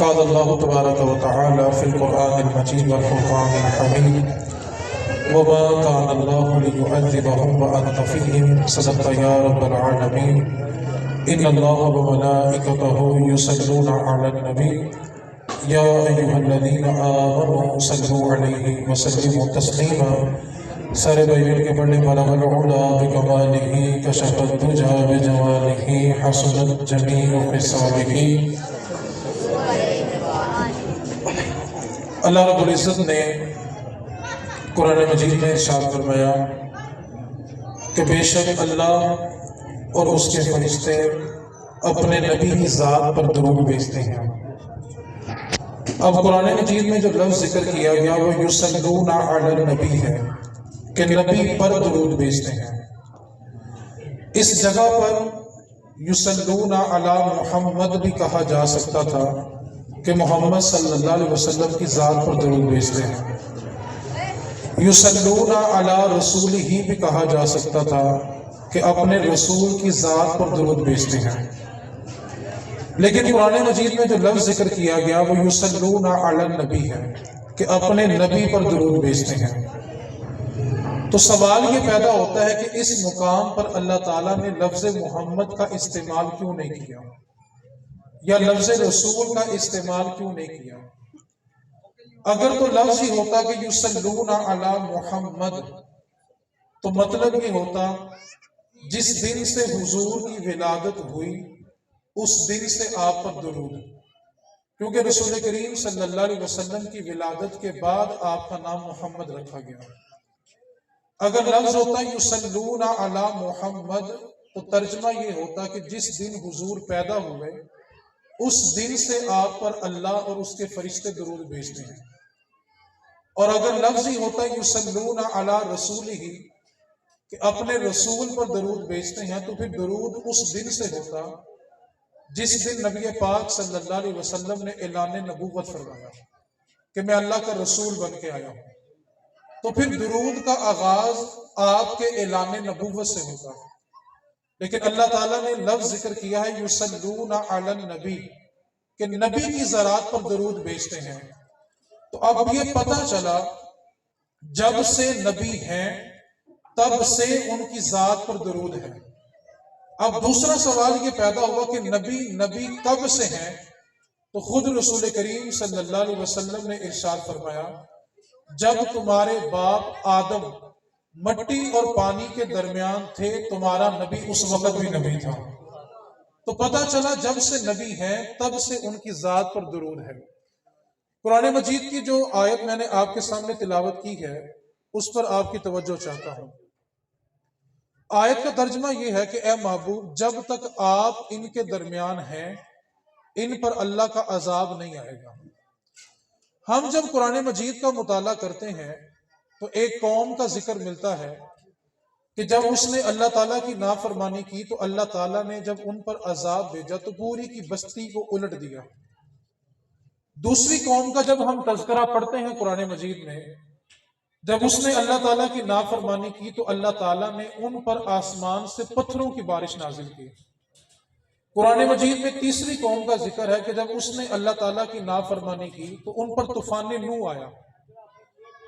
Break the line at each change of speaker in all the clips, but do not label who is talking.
قال الله تبارك وتعالى في القرآن المجيد والفرقان الحميد وما كان الله ليعذبهم وأنت فيهم صدقت يا رب العالمين إن الله وملائكته يصلون على النبي يا أيها الذين آمنوا صلوا عليه وسلموا تسليما سارے بھائی مل کے پڑھنے بلغ العلا بکمالہ کشف الدجى بجمالہ حسنت جمیع خصالہ۔ اللہ رب العزت نے قرآن مجید میں ارشاد فرمایا کہ بے شک اللہ اور اس کے فرشتے اپنے نبی کی ذات پر درود بھیجتے ہیں۔ اب قرآن مجید میں جو لفظ ذکر کیا گیا وہ یصلون علی النبی ہے کہ نبی پر درود بھیجتے ہیں۔ اس جگہ پر یصلون علی محمد بھی کہا جا سکتا تھا کہ محمد صلی اللہ علیہ وسلم کی ذات پر درود بھیجتے ہیں۔ یصلون علی رسول ہی بھی کہا جا سکتا تھا کہ اپنے رسول کی ذات پر درود بھیجتے ہیں، لیکن قرآن مجید میں جو لفظ ذکر کیا گیا وہ یصلون علی النبی ہے کہ اپنے نبی پر درود بھیجتے ہیں۔ تو سوال یہ پیدا ہوتا ہے کہ اس مقام پر اللہ تعالیٰ نے لفظ محمد کا استعمال کیوں نہیں کیا، یا لفظ رسول کا استعمال کیوں نہیں کیا؟ اگر تو لفظ ہی ہوتا کہ یصلون علی محمد تو مطلب یہ ہوتا جس دن سے حضور کی ولادت ہوئی اس دن سے آپ پر درود، کیونکہ رسول کریم صلی اللہ علیہ وسلم کی ولادت کے بعد آپ کا نام محمد رکھا گیا۔ اگر لفظ ہوتا یصلون علی محمد تو ترجمہ یہ ہوتا کہ جس دن حضور پیدا ہوئے اس دن سے آپ پر اللہ اور اس کے فرشتے درود بھیجتے ہیں۔ اور اگر لفظ ہی ہوتا یصلون علی رسولہ کہ اپنے رسول پر درود بھیجتے ہیں تو پھر درود اس دن سے ہوتا جس دن نبی پاک صلی اللہ علیہ وسلم نے اعلان نبوت فرمایا کہ میں اللہ کا رسول بن کے آیا ہوں، تو پھر درود کا آغاز آپ کے اعلان نبوت سے ہوتا۔ لیکن اللہ تعالیٰ نے لفظ ذکر کیا ہے یصلون علی النبی کہ نبی کی ذات پر درود بھیجتے ہیں۔ تو اب یہ پتہ چلا جب سے نبی ہیں تب سے ان کی ذات پر درود ہے۔ اب دوسرا سوال یہ پیدا ہوا کہ نبی کب سے ہیں؟ تو خود رسول کریم صلی اللہ علیہ وسلم نے ارشاد فرمایا جب تمہارے باپ آدم مٹی اور پانی کے درمیان تھے تمہارا نبی اس وقت بھی نبی تھا۔ تو پتہ چلا جب سے نبی ہیں تب سے ان کی ذات پر درود ہے۔ قرآن مجید کی جو آیت میں نے آپ کے سامنے تلاوت کی ہے اس پر آپ کی توجہ چاہتا ہوں۔ آیت کا ترجمہ یہ ہے کہ اے محبوب جب تک آپ ان کے درمیان ہیں ان پر اللہ کا عذاب نہیں آئے گا۔ ہم جب قرآن مجید کا مطالعہ کرتے ہیں تو ایک قوم کا ذکر ملتا ہے کہ جب اس نے اللہ تعالیٰ کی نافرمانی کی تو اللہ تعالیٰ نے جب ان پر عذاب بھیجا تو پوری کی بستی کو الٹ دیا۔ دوسری قوم کا جب ہم تذکرہ پڑھتے ہیں قرآن مجید میں جب اس نے اللہ تعالیٰ کی نافرمانی کی تو اللہ تعالیٰ نے ان پر آسمان سے پتھروں کی بارش نازل کی۔ قرآن مجید میں تیسری قوم کا ذکر ہے کہ جب اس نے اللہ تعالیٰ کی نافرمانی کی تو ان پر طوفان نوح آیا۔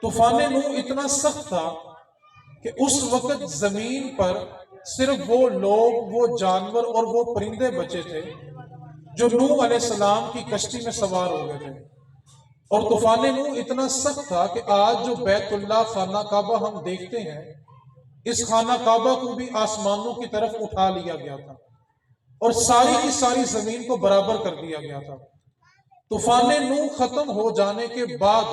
طوفان نوح اتنا سخت تھا کہ اس وقت زمین پر صرف وہ لوگ، وہ جانور اور وہ پرندے بچے تھے جو نوح علیہ السلام کی کشتی میں سوار ہو گئے تھے۔ اور طوفان نوح اتنا سخت تھا کہ آج جو بیت اللہ خانہ کعبہ ہم دیکھتے ہیں اس خانہ کعبہ کو بھی آسمانوں کی طرف اٹھا لیا گیا تھا اور ساری کی ساری زمین کو برابر کر دیا گیا تھا۔ طوفان نوح ختم ہو جانے کے بعد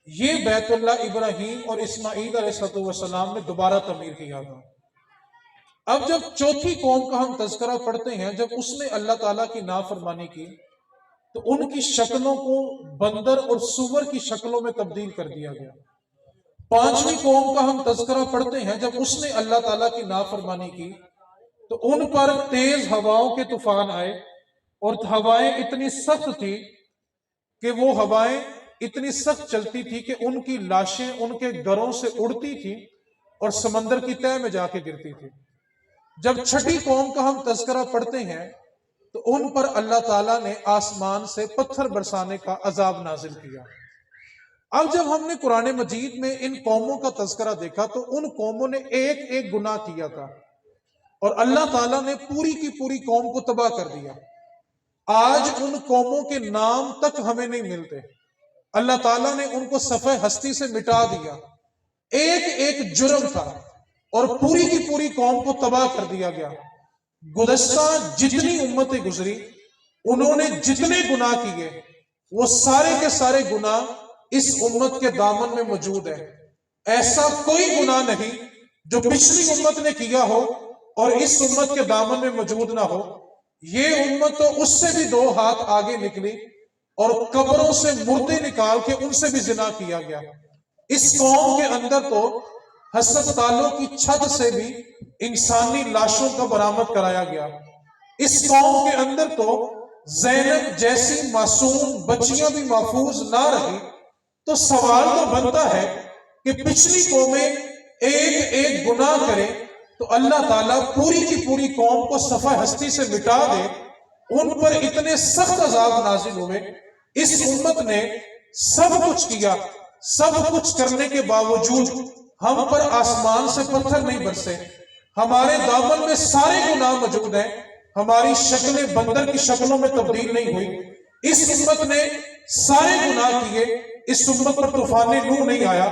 یہ بیت اللہ ابراہیم اور اسماعیل علیہ السلام نے دوبارہ تعمیر کیا تھا۔ اب جب چوتھی قوم کا ہم تذکرہ پڑھتے ہیں جب اس نے اللہ تعالیٰ کی نافرمانی کی تو ان کی شکلوں کو بندر اور سور کی شکلوں میں تبدیل کر دیا گیا۔ پانچویں قوم کا ہم تذکرہ پڑھتے ہیں جب اس نے اللہ تعالیٰ کی نافرمانی کی تو ان پر تیز ہواؤں کے طوفان آئے اور ہوائیں اتنی سخت تھی کہ وہ ہوائیں اتنی سخت چلتی تھی کہ ان کی لاشیں ان کے گھروں سے اڑتی تھی اور سمندر کی تہہ میں جا کے گرتی تھی۔ جب چھٹی قوم کا ہم تذکرہ پڑھتے ہیں تو ان پر اللہ تعالیٰ نے آسمان سے پتھر برسانے کا عذاب نازل کیا۔ اب جب ہم نے قرآن مجید میں ان قوموں کا تذکرہ دیکھا تو ان قوموں نے ایک ایک گناہ کیا تھا اور اللہ تعالیٰ نے پوری کی پوری قوم کو تباہ کر دیا۔ آج ان قوموں کے نام تک ہمیں نہیں ملتے، اللہ تعالیٰ نے ان کو صفحہ ہستی سے مٹا دیا۔ ایک ایک جرم تھا اور پوری کی پوری قوم کو تباہ کر دیا گیا۔ گزشتہ جتنی امتیں گزری، انہوں نے جتنے گناہ کیے، وہ سارے کے سارے گناہ اس امت کے دامن میں موجود ہے۔ ایسا کوئی گناہ نہیں جو پچھلی امت نے کیا ہو اور اس امت کے دامن میں موجود نہ ہو۔ یہ امت تو اس سے بھی 2 ہاتھ آگے نکلی اور قبروں سے مردے نکال کے ان سے بھی زنا کیا گیا۔ اس قوم کے اندر تو ہسپتالوں کی چھت سے بھی انسانی لاشوں کا برآمد کرایا گیا۔ اس قوم کے اندر تو زینب جیسی معصوم بچیاں بھی محفوظ نہ رہی۔ تو سوال تو بنتا ہے کہ پچھلی قومیں ایک ایک گناہ کریں تو اللہ تعالیٰ پوری کی پوری قوم کو صفحہ ہستی سے مٹا دے، ان پر اتنے سخت عذاب نازل ہوئے۔ اس امت نے سب کچھ کیا، سب کچھ کرنے کے باوجود ہم پر آسمان سے پتھر نہیں برسے، ہمارے دامن میں سارے گناہ موجود ہیں، ہماری شکلیں بندر کی شکلوں میں تبدیل نہیں ہوئی۔ اس امت نے سارے گناہ کیے، اس امت پر طوفان نوح نہیں آیا۔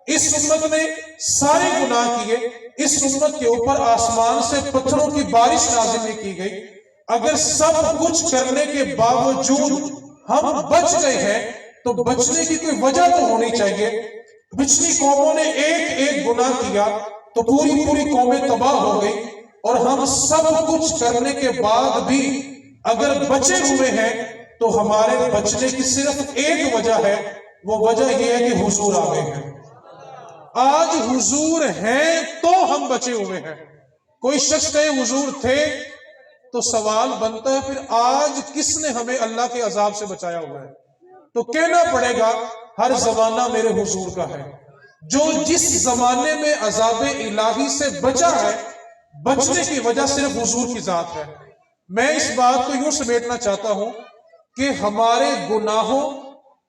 اس امت نے سارے گناہ کیے، اس امت کے اوپر آسمان سے پتھروں کی بارش نازل نہیں کی گئی۔ اگر سب کچھ کرنے کے باوجود ہم بچ گئے ہیں تو بچنے کی کوئی وجہ تو ہونی چاہیے۔ پچھلی قوموں نے ایک ایک گناہ کیا تو پوری پوری قومیں تباہ ہو گئی، اور ہم سب کچھ کرنے کے بعد بھی اگر بچے ہوئے ہیں تو ہمارے بچنے کی صرف ایک وجہ ہے، وہ وجہ یہ ہے کہ حضور آ گئے ہیں۔ آج حضور ہیں تو ہم بچے ہوئے ہیں۔ کوئی شخص کہے حضور تھے تو سوال بنتا ہے پھر آج کس نے ہمیں اللہ کے عذاب سے بچایا ہوا ہے؟ تو کہنا پڑے گا ہر زمانہ میرے حضور کا ہے۔ جو جس زمانے میں عذاب الہی سے بچا ہے، بچنے کی وجہ صرف حضور کی ذات ہے۔ میں اس بات کو یوں سمیٹنا چاہتا ہوں کہ ہمارے گناہوں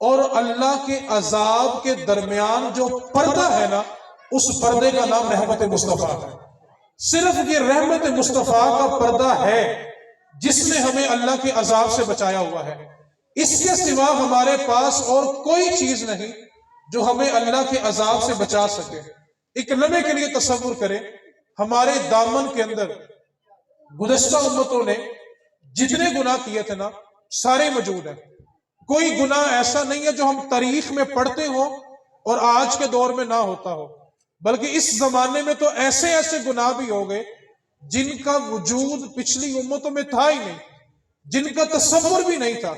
اور اللہ کے عذاب کے درمیان جو پردہ ہے نا، اس پردے کا نام رحمت مصطفیٰ ہے۔ صرف یہ رحمت مصطفیٰ کا پردہ ہے جس نے ہمیں اللہ کے عذاب سے بچایا ہوا ہے۔ اس کے سوا ہمارے پاس اور کوئی چیز نہیں جو ہمیں اللہ کے عذاب سے بچا سکے۔ ایک لمحے کے لیے تصور کریں، ہمارے دامن کے اندر گزشتہ امتوں نے جتنے گناہ کیے تھے نا، سارے موجود ہیں۔ کوئی گناہ ایسا نہیں ہے جو ہم تاریخ میں پڑھتے ہوں اور آج کے دور میں نہ ہوتا ہو، بلکہ اس زمانے میں تو ایسے ایسے گناہ بھی ہو گئے جن کا وجود پچھلی امتوں میں تھا ہی نہیں، جن کا تصور بھی نہیں تھا۔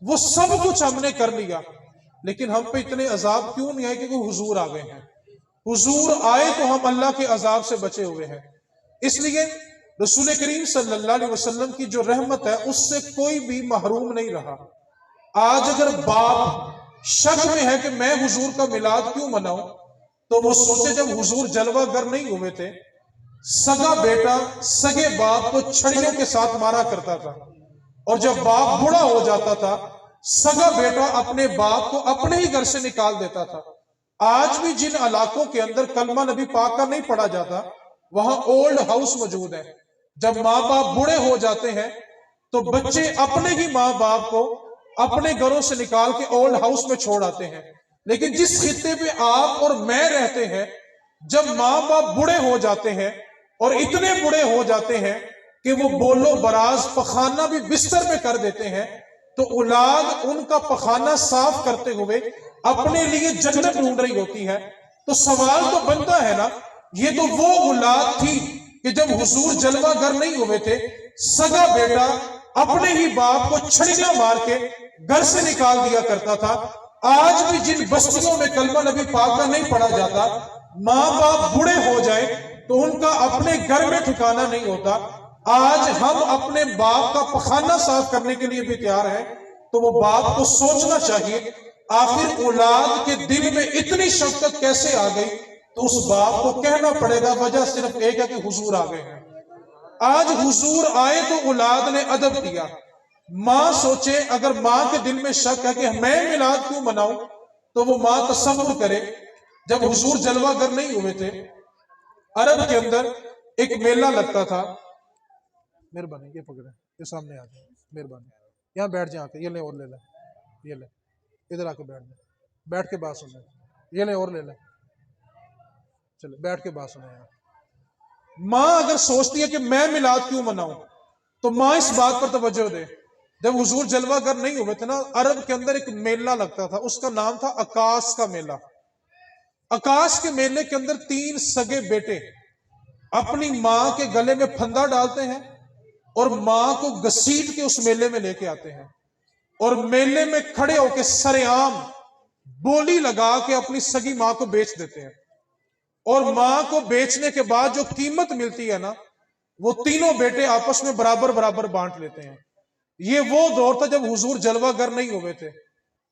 وہ سب کچھ ہم نے کر لیا، لیکن ہم پہ اتنے عذاب کیوں نہیں آئے؟ کیونکہ حضور آ گئے ہیں۔ حضور آئے تو ہم اللہ کے عذاب سے بچے ہوئے ہیں۔ اس لیے رسول کریم صلی اللہ علیہ وسلم کی جو رحمت ہے اس سے کوئی بھی محروم نہیں رہا۔ آج اگر باپ شک میں ہے کہ میں حضور کا میلاد کیوں مناؤں، تو وہ سوچے جب حضور جلوہ گر نہیں ہوئے تھے، سگا بیٹا سگے باپ کو چھڑیوں کے ساتھ مارا کرتا تھا، اور جب باپ بوڑھا ہو جاتا تھا سگا بیٹا اپنے باپ کو اپنے ہی گھر سے نکال دیتا تھا۔ آج بھی جن علاقوں کے اندر کلمہ نبی پاک کا نہیں پڑھا جاتا، وہاں اولڈ ہاؤس موجود ہے۔ جب ماں باپ بوڑھے ہو جاتے ہیں تو بچے اپنے ہی ماں باپ کو اپنے گھروں سے نکال کے اولڈ ہاؤس میں چھوڑ آتے ہیں۔ لیکن جس خطے پہ آپ اور میں رہتے ہیں، جب ماں باپ بوڑھے ہو جاتے ہیں اور اتنے بوڑھے ہو جاتے ہیں کہ وہ بولو براز پخانہ بھی بستر میں کر دیتے ہیں، تو اولاد ان کا پخانہ صاف کرتے ہوئے اپنے لیے جنت ڈھونڈ رہی ہوتی ہے۔ تو سوال تو بنتا ہے نا، یہ تو وہ اولاد تھی کہ جب حضور جلوہ گر نہیں ہوئے تھے، سگا بیٹا اپنے ہی باپ کو چھڑیاں مار کے گھر سے نکال دیا کرتا تھا۔ آج بھی جن بستیوں میں کلمہ نبی پاک کا نہیں پڑھا جاتا، ماں باپ بوڑھے ہو جائے تو ان کا اپنے گھر میں ٹھکانہ نہیں ہوتا۔ آج ہم اپنے باپ کا پخانہ صاف کرنے کے لیے بھی تیار ہیں، تو وہ باپ کو سوچنا چاہیے آخر اولاد کے دل میں اتنی شفقت کیسے آ گئی؟ تو اس باپ کو کہنا پڑے گا وجہ صرف ایک ہے کہ حضور آ گئے ہیں۔ آج حضور آئے تو اولاد نے ادب کیا. ماں سوچے اگر ماں کے دل میں شک ہے کہ میں میلاد کیوں مناؤں تو وہ ماں تصور کرے جب حضور جلوہ گر نہیں ہوئے تھے عرب کے اندر ایک میلہ لگتا تھا. مہربانی یہ پکڑے یہ سامنے آ جائے مہربانی یہاں بیٹھ جائیں آ کے یہ لیں اور لے لیں یہ لیں ادھر آ کے بیٹھ جائیں بیٹھ کے بات سنیں یہ لیں اور لے لیں چلے بیٹھ کے بات سنیں. ماں اگر سوچتی ہے کہ میں میلاد کیوں مناؤں تو ماں اس بات پر توجہ دے جب حضور جلوہ گر نہیں ہوئے تھے نا عرب کے اندر ایک میلہ لگتا تھا اس کا نام تھا عکاس کا میلہ. عکاس کے میلے کے اندر 3 سگے بیٹے اپنی ماں کے گلے میں پھندا ڈالتے ہیں اور ماں کو گھسیٹ کے اس میلے میں لے کے آتے ہیں اور میلے میں کھڑے ہو کے سرعام بولی لگا کے اپنی سگی ماں کو بیچ دیتے ہیں اور ماں کو بیچنے کے بعد جو قیمت ملتی ہے نا وہ تینوں بیٹے آپس میں برابر برابر بانٹ لیتے ہیں. یہ وہ دور تھا جب حضور جلوہ گر نہیں ہوئے تھے.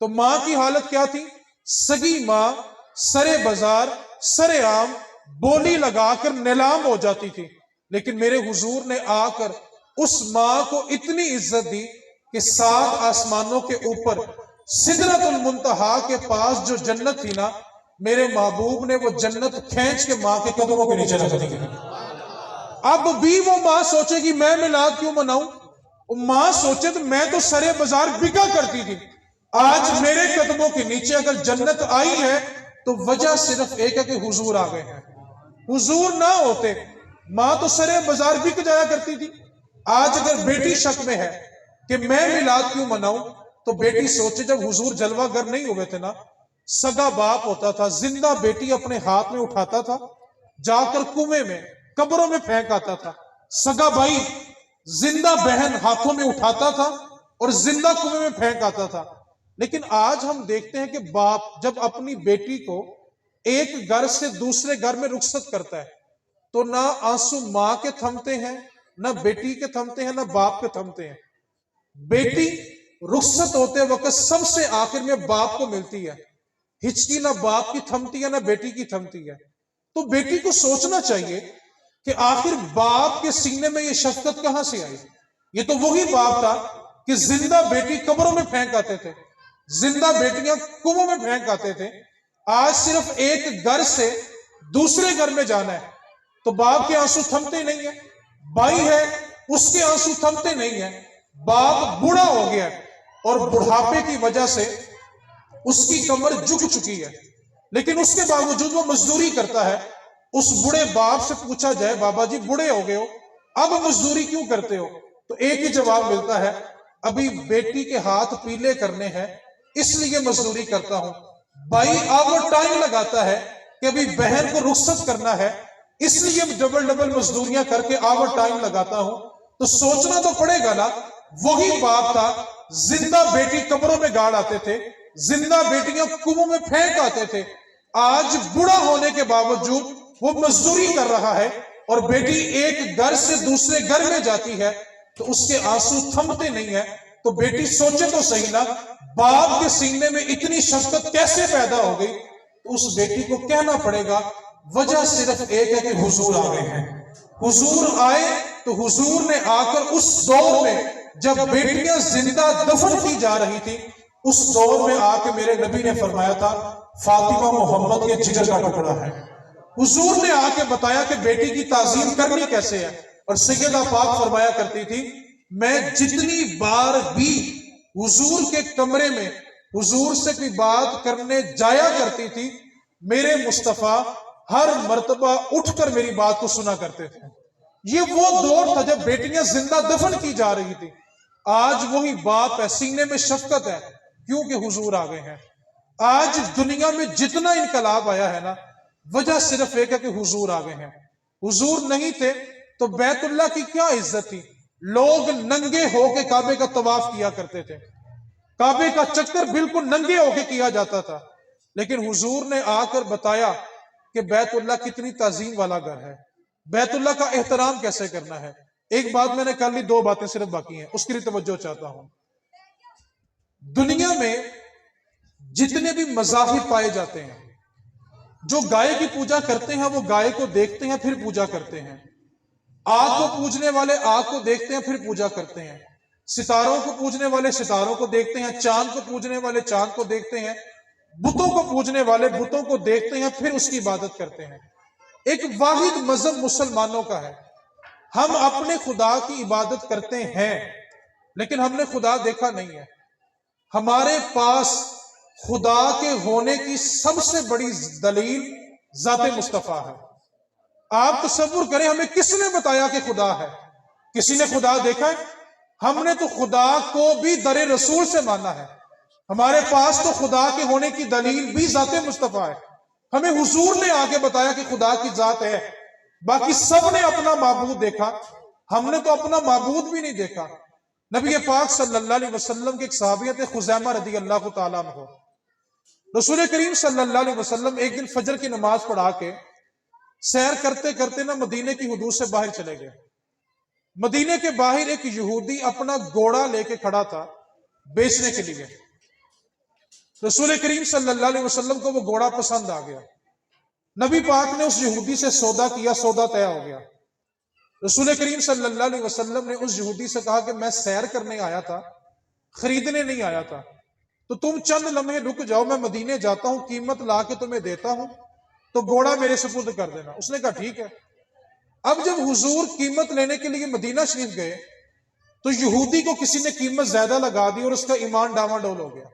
تو ماں کی حالت کیا تھی؟ سگی ماں سرے بازار سرے عام بولی لگا کر نیلام ہو جاتی تھی. لیکن میرے حضور نے آ کر اس ماں کو اتنی عزت دی کہ 7 آسمانوں کے اوپر سدرۃ المنتہا کے پاس جو جنت تھی نا میرے محبوب نے وہ جنت کھینچ کے ماں کے قدموں کے نیچے رکھ دی. اب بھی وہ ماں سوچے گی میں میلاد کیوں مناؤں. ماں سوچے تو میں تو سرے بازار بکا کرتی تھی. آج میرے قدموں کے نیچے اگر جنت آئی ہے تو وجہ صرف ایک ہے کہ حضور آ گئے ہیں. حضور نہ ہوتے ماں تو سرے بازار بک جایا کرتی تھی. آج اگر بیٹی شک میں ہے کہ میں میلاد کیوں مناؤں تو بیٹی سوچے جب حضور جلوہ گر نہیں ہوئے تھے نا سگا باپ ہوتا تھا زندہ بیٹی اپنے ہاتھ میں اٹھاتا تھا جا کر کنویں میں قبروں میں پھینک آتا تھا. سگا بھائی زندہ بہن ہاتھوں میں اٹھاتا تھا اور زندہ کنویں میں پھینک آتا تھا. لیکن آج ہم دیکھتے ہیں کہ باپ جب اپنی بیٹی کو ایک گھر سے دوسرے گھر میں رخصت کرتا ہے تو نہ آنسو ماں کے تھمتے ہیں نہ بیٹی کے تھمتے ہیں نہ باپ کے تھمتے ہیں. بیٹی رخصت ہوتے وقت سب سے آخر میں باپ کو ملتی ہے. ہچکی نہ باپ کی تھمتی ہے نہ بیٹی کی تھمتی ہے. تو بیٹی کو سوچنا چاہیے کہ آخر باپ کے سینے میں یہ شفقت کہاں سے آئی. یہ تو وہی باپ تھا کہ زندہ بیٹی قبروں میں پھینک آتے تھے زندہ بیٹیاں کنووں میں پھینک آتے تھے. آج صرف ایک گھر سے دوسرے گھر میں جانا ہے تو باپ کے آنسو تھمتے نہیں ہیں. بھائی ہے اس کے آنسو تھمتے نہیں ہیں. باپ بوڑھا ہو گیا اور بڑھاپے کی وجہ سے اس کی کمر جھک چکی ہے لیکن اس کے باوجود وہ مزدوری کرتا ہے. اس بڑے باپ سے پوچھا جائے بابا جی بڑے ہو گئے ہو اب مزدوری کیوں کرتے ہو تو ایک ہی جواب ملتا ہے ابھی بیٹی کے ہاتھ پیلے کرنے ہیں اس لیے مزدوری کرتا ہوں. بھائی اب وہ ٹائم لگاتا ہے کہ ابھی بہن کو رخصت کرنا ہے اس لیے ڈبل مزدوریاں کر کے آور ٹائم لگاتا ہوں. تو سوچنا تو پڑے گا نا وہی باپ تھا زندہ بیٹی قبروں میں گاڑ آتے تھے زندہ بیٹیاں کنووں میں پھینک آتے تھے. آج بوڑھا ہونے کے باوجود وہ مزدوری کر رہا ہے اور بیٹی ایک گھر سے دوسرے گھر میں جاتی ہے تو اس کے آنسو تھمتے نہیں ہیں. تو بیٹی سوچے تو صحیح نا باپ کے سینے میں اتنی شفقت کیسے پیدا ہو گئی. تو اس بیٹی کو کہنا پڑے گا وجہ صرف ایک ہے کہ حضور آ گئے ہیں. حضور آئے تو حضور نے آ کر اس دور میں جب بیٹیاں زندہ دفن کی جا رہی تھی اس دور میں آ کے میرے نبی نے فرمایا تھا فاطمہ محمد کے جگر کا ٹکڑا ہے. حضور نے آ کے بتایا کہ بیٹی کی تعظیم کرنی کیسے ہے اور سیدہ پاک فرمایا کرتی تھی میں جتنی بار بھی حضور کے کمرے میں حضور سے کوئی بات کرنے جایا کرتی تھی میرے مصطفیٰ ہر مرتبہ اٹھ کر میری بات کو سنا کرتے تھے. یہ وہ دور تھا جب بیٹیاں زندہ دفن کی جا رہی تھی. آج وہی باپ ہے سینے میں شفقت ہے کیونکہ حضور آ گئے ہیں. آج دنیا میں جتنا انقلاب آیا ہے نا وجہ صرف ایک ہے کہ حضور آ گئے ہیں. حضور نہیں تھے تو بیت اللہ کی کیا عزت تھی. لوگ ننگے ہو کے کعبے کا طواف کیا کرتے تھے کعبے کا چکر بالکل ننگے ہو کے کیا جاتا تھا لیکن حضور نے آ کر بتایا کہ بیت اللہ کتنی تعظیم والا گھر ہے بیت اللہ کا احترام کیسے کرنا ہے. ایک بات میں نے کر لی 2 باتیں صرف باقی ہیں اس کے لیے توجہ چاہتا ہوں. دنیا میں جتنے بھی مذاہب پائے جاتے ہیں جو گائے کی پوجا کرتے ہیں وہ گائے کو دیکھتے ہیں پھر پوجا کرتے ہیں. آگ کو پوجنے والے آگ کو دیکھتے ہیں پھر پوجا کرتے ہیں، ستاروں کو پوجنے والے ستاروں کو دیکھتے ہیں، چاند کو پوجنے والے چاند کو دیکھتے ہیں، بتوں کو پوجنے والے بتوں کو دیکھتے ہیں پھر اس کی عبادت کرتے ہیں۔ ایک واحد مذہب مسلمانوں کا ہے، ہم اپنے خدا کی عبادت کرتے ہیں لیکن ہم نے خدا دیکھا نہیں ہے۔ ہمارے پاس خدا کے ہونے کی سب سے بڑی دلیل ذات مصطفیٰ ہے۔ آپ تصور کریں، ہمیں کس نے بتایا کہ خدا ہے؟ کسی نے خدا دیکھا ہے؟ ہم نے تو خدا کو بھی در رسول سے مانا ہے۔ ہمارے پاس تو خدا کے ہونے کی دلیل بھی ذات مصطفیٰ ہے۔ ہمیں حضور نے آگے بتایا کہ خدا کی ذات ہے، باقی سب نے اپنا معبود دیکھا، ہم نے تو اپنا معبود بھی نہیں دیکھا۔ نبی پاک صلی اللہ علیہ وسلم کے ایک صحابی تھے خزیمہ رضی اللہ تعالیٰ عنہ۔ رسول کریم صلی اللہ علیہ وسلم ایک دن فجر کی نماز پڑھا کے سیر کرتے کرتے نا مدینے کی حدود سے باہر چلے گئے۔ مدینے کے باہر ایک یہودی اپنا گھوڑا لے کے کھڑا تھا بیچنے کے لیے۔ رسول کریم صلی اللہ علیہ وسلم کو وہ گھوڑا پسند آ گیا، نبی پاک نے اس یہودی سے سودا کیا، سودا طے ہو گیا۔ رسول کریم صلی اللہ علیہ وسلم نے اس یہودی سے کہا کہ میں سیر کرنے آیا تھا، خریدنے نہیں آیا تھا، تو تم چند لمحے رک جاؤ، میں مدینے جاتا ہوں، قیمت لا کے تمہیں دیتا ہوں، تو گھوڑا میرے سپرد کر دینا۔ اس نے کہا ٹھیک ہے۔ اب جب حضور قیمت لینے کے لیے مدینہ شریف گئے تو یہودی کو کسی نے قیمت زیادہ لگا دی اور اس کا ایمان ڈاواڈول ہو گیا۔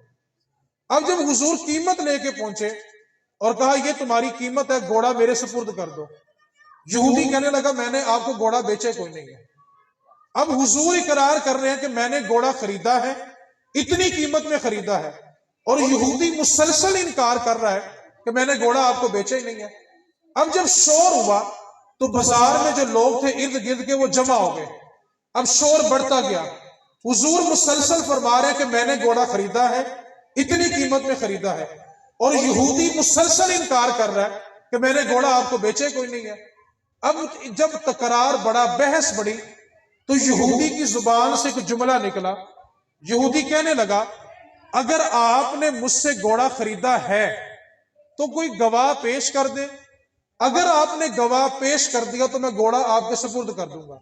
اب جب حضور قیمت لے کے پہنچے اور کہا یہ تمہاری قیمت ہے، گھوڑا میرے سپرد کر دو، یہودی کہنے لگا میں نے آپ کو گھوڑا بیچے کوئی نہیں ہے۔ اب حضور اقرار کر رہے ہیں کہ میں نے گھوڑا خریدا ہے، اتنی قیمت میں خریدا ہے، اور یہودی مسلسل انکار کر رہا ہے کہ میں نے گھوڑا آپ کو بیچا ہی نہیں ہے۔ اب جب شور ہوا تو بازار میں جو لوگ تھے ارد گرد کے وہ جمع ہو گئے، اب شور بڑھتا گیا۔ حضور مسلسل فرما رہے ہیں کہ میں نے گھوڑا خریدا ہے، اتنی قیمت میں خریدا ہے، اور یہودی مسلسل انکار کر رہا ہے کہ میں نے گھوڑا آپ کو بیچے کوئی نہیں ہے۔ اب جب تکرار بڑا، بحث بڑی، تو یہودی کی زبان سے ایک جملہ نکلا۔ یہودی کہنے لگا اگر آپ نے مجھ سے گھوڑا خریدا ہے تو کوئی گواہ پیش کر دے، اگر آپ نے گواہ پیش کر دیا تو میں گھوڑا آپ کے سپرد کر دوں گا۔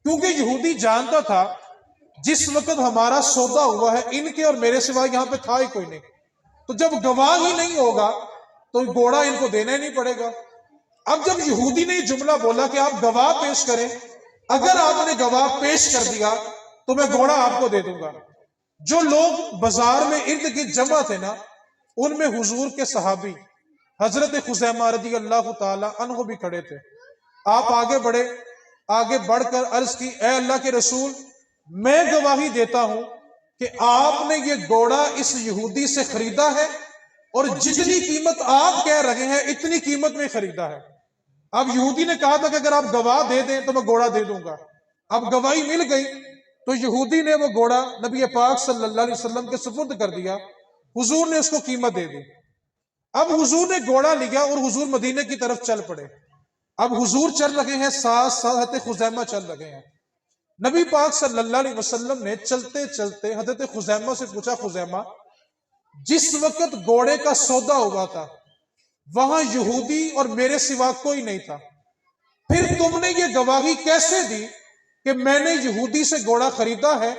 کیونکہ یہودی جانتا تھا جس وقت ہمارا سودا ہوا ہے ان کے اور میرے سوا یہاں پہ تھا ہی کوئی نہیں، تو جب گواہ ہی نہیں ہوگا تو گھوڑا ان کو دینا ہی نہیں پڑے گا۔ اب جب یہودی نے یہ جملہ بولا کہ آپ گواہ پیش کریں، اگر آپ نے گواہ پیش کر دیا تو میں گھوڑا آپ کو دے دوں گا، جو لوگ بازار میں ارد گرد جمع تھے نا، ان میں حضور کے صحابی حضرت خزیمہ رضی اللہ تعالی عنہ بھی کھڑے تھے۔ آپ آگے بڑھے، آگے بڑھ کر عرض کی اے اللہ کے رسول، میں گواہی دیتا ہوں کہ آپ نے یہ گھوڑا اس یہودی سے خریدا ہے، اور جتنی قیمت آپ کہہ رہے ہیں اتنی قیمت میں خریدا ہے۔ اب یہودی نے کہا تھا کہ اگر آپ گواہ دے دیں تو میں گھوڑا دے دوں گا۔ اب گواہی مل گئی تو یہودی نے وہ گھوڑا نبی پاک صلی اللہ علیہ وسلم کے سپرد کر دیا، حضور نے اس کو قیمت دے دی۔ اب حضور نے گھوڑا لیا اور حضور مدینے کی طرف چل پڑے۔ اب حضور چل رہے ہیں، ساتھ ساتھ حضرت خزیمہ چل رہے ہیں۔ نبی پاک صلی اللہ علیہ وسلم نے چلتے چلتے حضرت خزیمہ سے پوچھا خزیمہ، جس وقت گھوڑے کا سودا ہوا تھا وہاں یہودی اور میرے سوا کوئی نہیں تھا، پھر تم نے یہ گواہی کیسے دی کہ میں نے یہودی سے گھوڑا خریدا ہے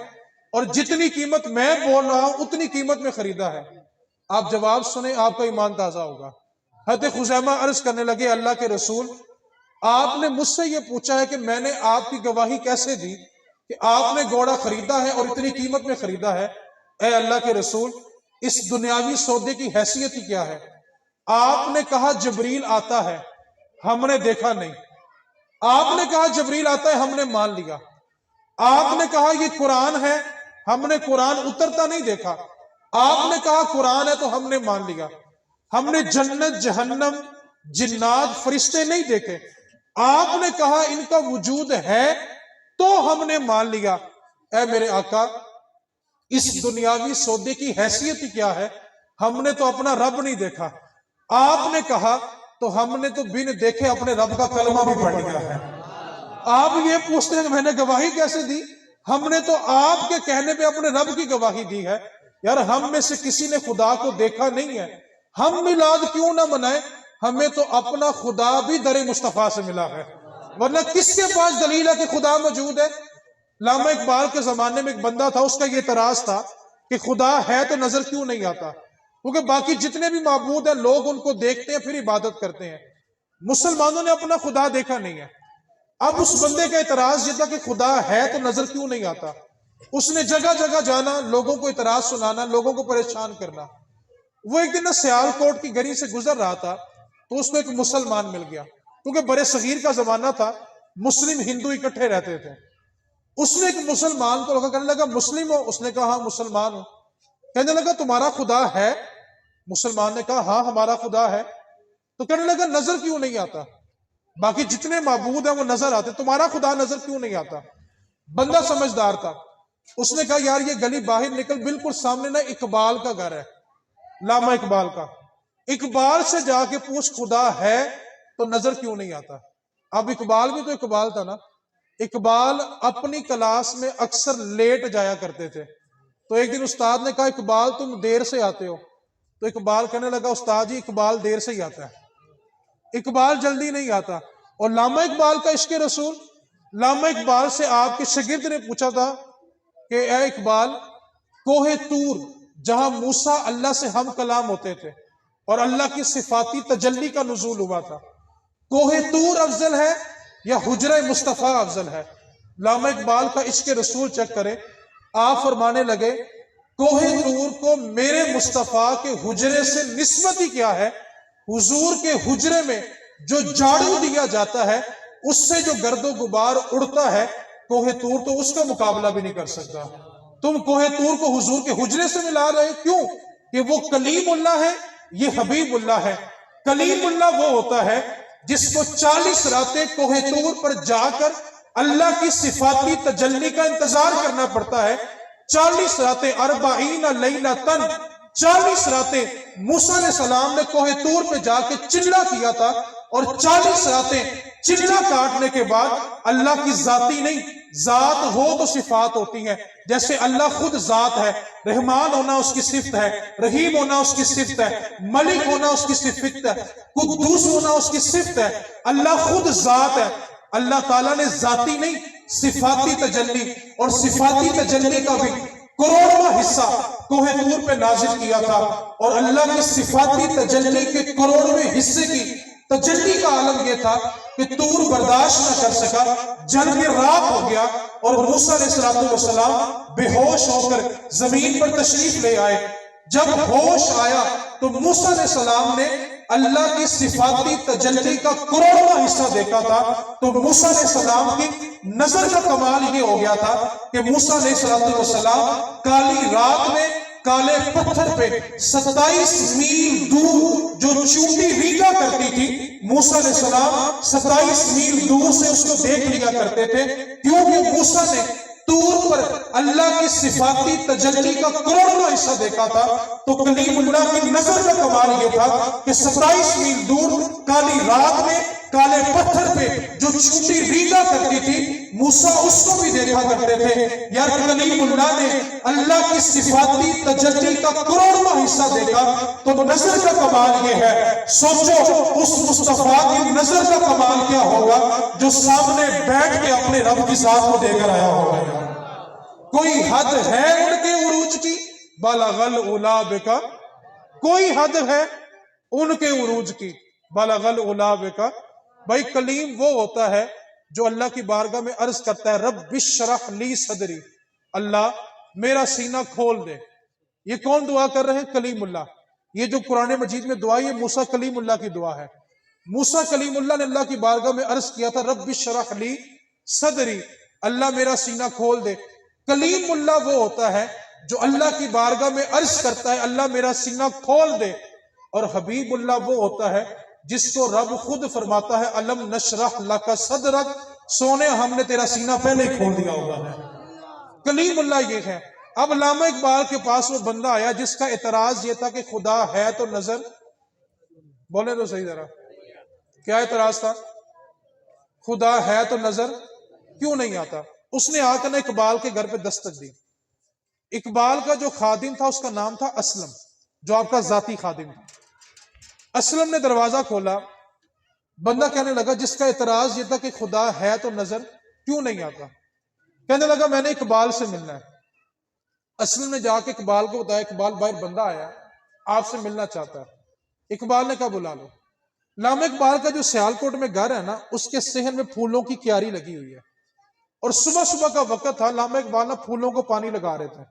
اور جتنی قیمت میں بول رہا ہوں اتنی قیمت میں خریدا ہے؟ آپ جواب سنیں، آپ کا ایمان تازہ ہوگا۔ حضرت خزیمہ عرض کرنے لگے اللہ کے رسول، آپ نے مجھ سے یہ پوچھا ہے کہ میں نے آپ کی گواہی کیسے دی کہ آپ نے گھوڑا خریدا ہے اور اتنی قیمت میں خریدا ہے؟ اے اللہ کے رسول، اس دنیاوی سودے کی حیثیت ہی کیا ہے؟ آپ نے کہا جبریل آتا ہے، ہم نے دیکھا نہیں۔ آپ نے کہا جبریل آتا ہے، ہم نے مان لیا۔ آپ نے کہا یہ قرآن ہے، ہم نے قرآن اترتا نہیں دیکھا۔ آپ نے کہا قرآن ہے تو ہم نے مان لیا۔ ہم نے جنت، جہنم، جنات، فرشتے نہیں دیکھے۔ آپ نے کہا ان کا وجود ہے تو ہم نے مان لیا۔ اے میرے آقا، اس دنیاوی سودے کی حیثیت ہی کیا ہے؟ ہم نے تو اپنا رب نہیں دیکھا۔ آپ نے کہا تو ہم نے تو بن دیکھے اپنے رب کا کلمہ بھی پڑھ لیا ہے۔ آپ یہ پوچھتے ہیں کہ میں نے گواہی کیسے دی؟ ہم نے تو آپ کے کہنے پہ اپنے رب کی گواہی دی ہے۔ یار ہم میں سے کسی نے خدا کو دیکھا نہیں ہے، ہم میلاد کیوں نہ منائیں؟ ہمیں تو اپنا خدا بھی در مصطفیٰ سے ملا ہے۔ ورنہ کس کے پاس دلیل ہے کہ خدا موجود ہے؟ علامہ اقبال کے زمانے میں ایک بندہ تھا، اس کا یہ اعتراض تھا کہ خدا ہے تو نظر کیوں نہیں آتا؟ کیونکہ باقی جتنے بھی معبود ہیں لوگ ان کو دیکھتے ہیں پھر عبادت کرتے ہیں، مسلمانوں نے اپنا خدا دیکھا نہیں ہے۔ اب اس بندے کا اعتراض یہ تھا کہ خدا ہے تو نظر کیوں نہیں آتا؟ اس نے جگہ جگہ جانا، لوگوں کو اعتراض سنانا، لوگوں کو پریشان کرنا۔ وہ ایک دن سیال کوٹ کی گلی سے گزر رہا تھا تو اس کو ایک مسلمان مل گیا، کیونکہ برے صغیر کا زمانہ تھا، مسلم ہندو اکٹھے رہتے تھے۔ اس نے ایک مسلمان کو کہنے لگا مسلم ہو؟ اس نے کہا ہاں مسلمان ہوں۔ کہنے لگا تمہارا خدا ہے؟ مسلمان نے کہا ہاں ہمارا خدا ہے۔ تو کہنے لگا نظر کیوں نہیں آتا؟ باقی جتنے معبود ہیں وہ نظر آتے، تمہارا خدا نظر کیوں نہیں آتا؟ بندہ سمجھدار تھا، اس نے کہا یار یہ گلی باہر نکل، بالکل سامنے نا اقبال کا گھر ہے، علامہ اقبال کا، اقبال سے جا کے پوچھ خدا ہے تو نظر کیوں نہیں آتا؟ اب اقبال بھی تو اقبال تھا نا، اقبال اپنی کلاس میں اکثر لیٹ جایا کرتے تھے۔ تو ایک دن استاد نے کہا اقبال تم دیر سے آتے ہو، تو اقبال کہنے لگا استاد جی اقبال دیر سے ہی آتا ہے، اقبال جلدی نہیں آتا۔ اور علامہ اقبال کا عشق رسول، علامہ اقبال سے آپ کے شاگرد نے پوچھا تھا کہ اے اقبال، کوہ طور جہاں موسیٰ اللہ سے ہم کلام ہوتے تھے اور اللہ کی صفاتی تجلی کا نزول ہوا تھا، کوہ طور افضل ہے یا حجرہ مصطفیٰ افضل ہے؟ علامہ اقبال کا عشق رسول چیک کرے، آپ فرمانے لگے کوہ طور کو میرے مصطفیٰ کے حجرے سے نسبت ہی کیا ہے؟ حضور کے حجرے میں جو جھاڑو دیا جاتا ہے اس سے جو گرد و غبار اڑتا ہے، کوہ طور تو اس کا مقابلہ بھی نہیں کر سکتا۔ تم کوہ طور کو حضور کے حجرے سے ملا رہے، کیوں کہ وہ کلیم اللہ ہے، یہ حبیب اللہ ہے۔ کلیم اللہ وہ ہوتا ہے جس کو 40 راتیں کوہ طور پر جا کر اللہ کی صفاتی تجلی کا انتظار کرنا پڑتا ہے۔ 40 راتیں 40 لیلۃ، 40 راتیں موسیٰ علیہ السلام نے کوہ طور پہ جا کے چلہ کیا تھا، اور 40 راتیں چلہ کاٹنے کے بعد اللہ کی ذاتی نہیں، ذات ہو تو صفات ہوتی ہیں، جیسے اللہ خود ذات ہے، رحمان ہونا اس کی صفت ہے، رحیم ہونا اس کی صفت ہے، ملک ہونا اس کی صفت ہے، قدوس ہونا اس کی صفت ہے، اللہ خود ذات ہے۔ اللہ تعالیٰ نے ذاتی نہیں صفاتی تجلی، اور صفاتی تجلی کا بھی کروڑواں حصہ کوہ طور پہ نازل کیا تھا، اور اللہ کی صفاتی تجلی کے کروڑویں حصے کی تجلی کا عالم یہ تھا کہ طور برداشت نہ کر سکا، جل کے راکھ ہو گیا، اور موسیٰ علیہ السلام بے ہوش ہو کر زمین پر تشریف لے آئے۔ جب ہوش آیا تو موسیٰ علیہ السلام نے اللہ کی صفاتی تجلی کا کروڑواں حصہ دیکھا تھا، تو موسیٰ علیہ السلام کی نظر کا کمال یہ ہو گیا تھا کہ موسیٰ علیہ السلام کالی رات میں کالے پتھر پہ 27 میل دور جو چونٹی ریگا کرتی تھی، موسیٰ علیہ السلام 27 میل دور سے اس کو دیکھ لیا کرتے تھے، کیونکہ موسیٰ نے طور پر اللہ کی صفاتی تجلی کا کروڑواں حصہ دیکھا تھا۔ تو کلیم اللہ کی نظر کا کمال یہ تھا کہ 27 میل دور کالی رات میں کالے پتھر پہ جو چونٹی ریگا کرتی تھی، موسیٰ اس کو بھی دیکھا کرتے تھے۔ یار کلیم اللہ نے اللہ کی صفاتی تجلی کا کروڑواں حصہ دیکھا، تو نظر کا کمال یہ ہے۔ سوچو اس مصطفیٰ کی نظر کا کمال کیا ہوگا جو سامنے بیٹھ کے اپنے رب کی ذات کو دیکھ آیا ہوگا۔ کوئی حد ہے ان کے عروج کی؟ بلغ العلا بکا، کوئی حد ہے ان کے عروج کی؟ بلغ العلا بکا۔ بھائی کلیم وہ ہوتا ہے جو اللہ کی بارگاہ میں عرض کرتا ہے رب اشرح لی صدری، اللہ میرا سینہ کھول دے۔ یہ کون دعا کر رہے ہیں؟ کلیم اللہ۔ یہ جو قرآن مجید میں دعا، یہ موسیٰ کلیم اللہ کی دعا ہے۔ موسیٰ کلیم اللہ نے اللہ کی بارگاہ میں عرض کیا تھا رب اشرح لی صدری، اللہ میرا سینہ کھول دے۔ کلیم اللہ وہ ہوتا ہے جو اللہ کی بارگاہ میں عرض کرتا ہے اللہ میرا سینہ کھول دے، اور حبیب اللہ وہ ہوتا ہے جس کو رب خود فرماتا ہے الم نشرح لک صدرک، سونے ہم نے تیرا سینہ پہلے ہی کھول دیا ہوگا ہے۔ کلیم اللہ یہ ہے۔ اب علامہ اقبال کے پاس وہ بندہ آیا جس کا اعتراض یہ تھا کہ خدا ہے تو نظر، بولے تو صحیح ذرا، کیا اعتراض تھا؟ خدا ہے تو نظر کیوں نہیں آتا؟ اس نے آ کر اقبال کے گھر پہ دستک دی۔ اقبال کا جو خادم تھا اس کا نام تھا اسلم، جو آپ کا ذاتی خادم تھا۔ اسلم نے دروازہ کھولا، بندہ کہنے لگا جس کا اعتراض یہ تھا کہ خدا ہے تو نظر کیوں نہیں آتا، کہنے لگا میں نے اقبال سے ملنا ہے۔ اصل میں جا کے اقبال کو بتایا، اقبال باہر بندہ آیا آپ سے ملنا چاہتا ہے۔ اقبال نے کہا بلا لو۔ علامہ اقبال کا جو سیالکوٹ میں گھر ہے نا، اس کے صحن میں پھولوں کی کیاری لگی ہوئی ہے، اور صبح صبح کا وقت تھا، علامہ اقبال نے پھولوں کو پانی لگا رہے تھے۔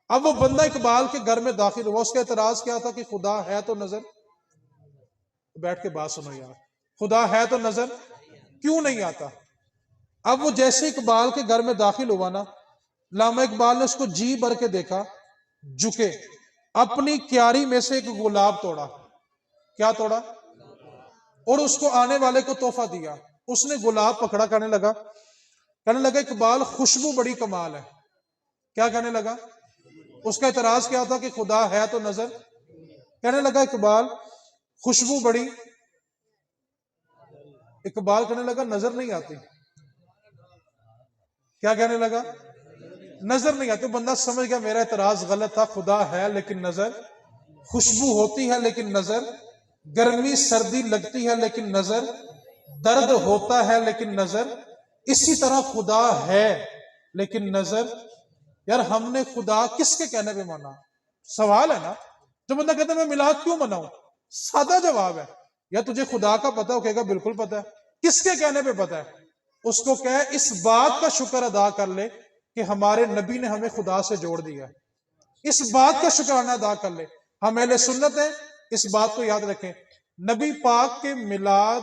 اب وہ بندہ اقبال کے گھر میں داخل ہوا، اس کا اعتراض کیا تھا کہ خدا ہے تو نظر، بیٹھ کے بات سنو یار، خدا ہے تو نظر کیوں نہیں آتا۔ اب وہ جیسے اقبال کے گھر میں داخل ہوا نا، علامہ اقبال نے اس کو جی بھر کے دیکھا، جھکے، اپنی کیاری میں سے ایک گلاب توڑا۔ کیا توڑا؟ اور اس کو آنے والے کو تحفہ دیا۔ اس نے گلاب پکڑا، کہنے لگا اقبال خوشبو بڑی کمال ہے۔ کیا کہنے لگا؟ اس کا اعتراض کیا تھا کہ خدا ہے تو نظر، کہنے لگا اقبال خوشبو بڑی، اقبال کہنے لگا نظر نہیں آتی۔ کیا کہنے لگا؟ نظر نہیں آتی۔ بندہ سمجھ گیا میرا اعتراض غلط تھا، خدا ہے لیکن نظر، خوشبو ہوتی ہے لیکن نظر، گرمی سردی لگتی ہے لیکن نظر، درد ہوتا ہے لیکن نظر، اسی طرح خدا ہے لیکن نظر۔ یار ہم نے خدا کس کے کہنے پہ مانا؟ سوال ہے نا۔ جو بندہ کہتا ہے میں میلاد کیوں مناؤں، سادہ جواب ہے، یا تجھے خدا کا پتہ ہو؟ کہے گا بالکل پتہ ہے۔ کس کے کہنے پہ پتہ ہے؟ اس کو کہے اس بات کا شکر ادا کر لے کہ ہمارے نبی نے ہمیں خدا سے جوڑ دیا، اس بات کا شکرانہ ادا کر لے۔ ہم اہل سنت ہیں، اس بات کو یاد رکھیں، نبی پاک کے میلاد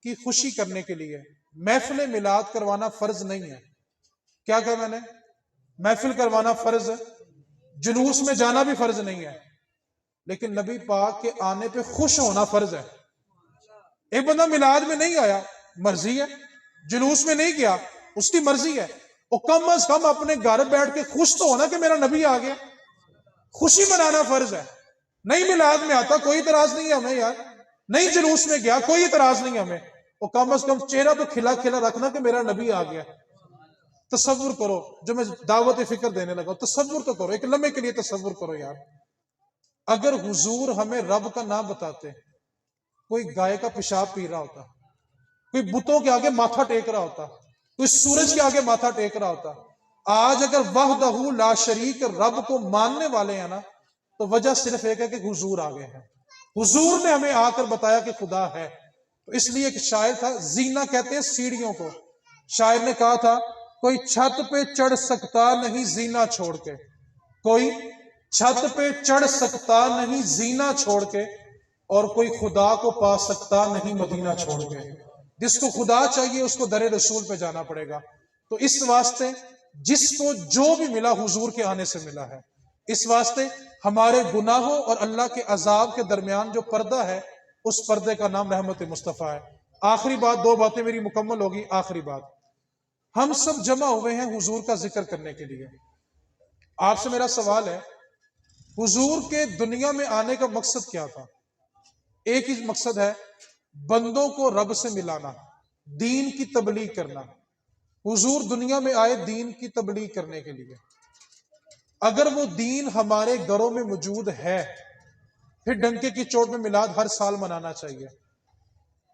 کی خوشی کرنے کے لیے محفل میلاد کروانا فرض نہیں ہے۔ کیا کہا میں نے؟ محفل کروانا فرض، جلوس میں جانا بھی فرض نہیں ہے، لیکن نبی پاک کے آنے پہ خوش ہونا فرض ہے۔ ایک بندہ میلاد میں نہیں آیا، مرضی ہے، جلوس میں نہیں گیا، اس کی مرضی ہے، اور کم از کم اپنے گھر بیٹھ کے خوش تو ہونا کہ میرا نبی آ گیا۔ خوشی منانا فرض ہے۔ نہیں میلاد میں آتا کوئی اعتراض نہیں ہے ہمیں یار، نہیں جلوس میں گیا کوئی اعتراض نہیں ہمیں، اور کم از کم چہرہ تو کھلا کھلا رکھنا کہ میرا نبی آ گیا۔ تصور کرو، جو میں دعوت فکر دینے لگا، تصور تو کرو، ایک لمحے کے لیے تصور کرو یار، اگر حضور ہمیں رب کا نام بتاتے، کوئی گائے کا پیشاب پی رہا ہوتا، کوئی بتوں کے آگے ماتھا ٹیک رہا ہوتا، کوئی سورج کے آگے ماتھا ٹیک رہا ہوتا، آج اگر وحدہ لا شریک رب کو ماننے والے ہیں نا، تو وجہ صرف ایک ہے کہ حضور آ گئے ہیں، حضور نے ہمیں آ کر بتایا کہ خدا ہے۔ تو اس لیے ایک شاعر تھا، زینہ کہتے ہیں سیڑھیوں کو، شاعر نے کہا تھا کوئی چھت پہ چڑھ سکتا نہیں زینہ چھوڑ کے، کوئی چھت پہ چڑھ سکتا نہیں زینہ چھوڑ کے، اور کوئی خدا کو پا سکتا نہیں مدینہ چھوڑ کے۔ جس کو خدا چاہیے اس کو در رسول پہ جانا پڑے گا۔ تو اس واسطے جس کو جو بھی ملا حضور کے آنے سے ملا ہے، اس واسطے ہمارے گناہوں اور اللہ کے عذاب کے درمیان جو پردہ ہے، اس پردے کا نام رحمت مصطفیٰ ہے۔ آخری بات، دو باتیں میری مکمل ہوگی، آخری بات، ہم سب جمع ہوئے ہیں حضور کا ذکر کرنے کے لیے۔ آپ سے میرا سوال ہے، حضور کے دنیا میں آنے کا مقصد کیا تھا؟ ایک ہی مقصد ہے، بندوں کو رب سے ملانا، دین کی تبلیغ کرنا۔ حضور دنیا میں آئے دین کی تبلیغ کرنے کے لیے۔ اگر وہ دین ہمارے گھروں میں موجود ہے، پھر ڈنکے کی چوٹ میں میلاد ہر سال منانا چاہیے۔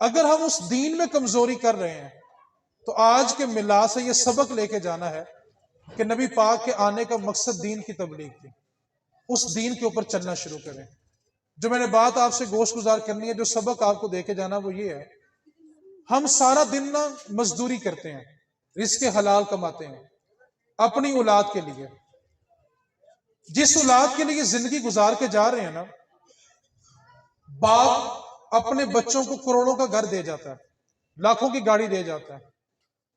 اگر ہم اس دین میں کمزوری کر رہے ہیں، تو آج کے میلاد سے یہ سبق لے کے جانا ہے کہ نبی پاک کے آنے کا مقصد دین کی تبلیغ تھی، اس دین کے اوپر چلنا شروع کریں۔ جو میں نے بات آپ سے گوش گزار کرنی ہے، جو سبق آپ کو دے کے جانا وہ یہ ہے، ہم سارا دن نا مزدوری کرتے ہیں، رزق حلال کماتے ہیں اپنی اولاد کے لیے۔ جس اولاد کے لیے زندگی گزار کے جا رہے ہیں نا، باپ اپنے بچوں کو کروڑوں کا گھر دے جاتا ہے، لاکھوں کی گاڑی دے جاتا ہے،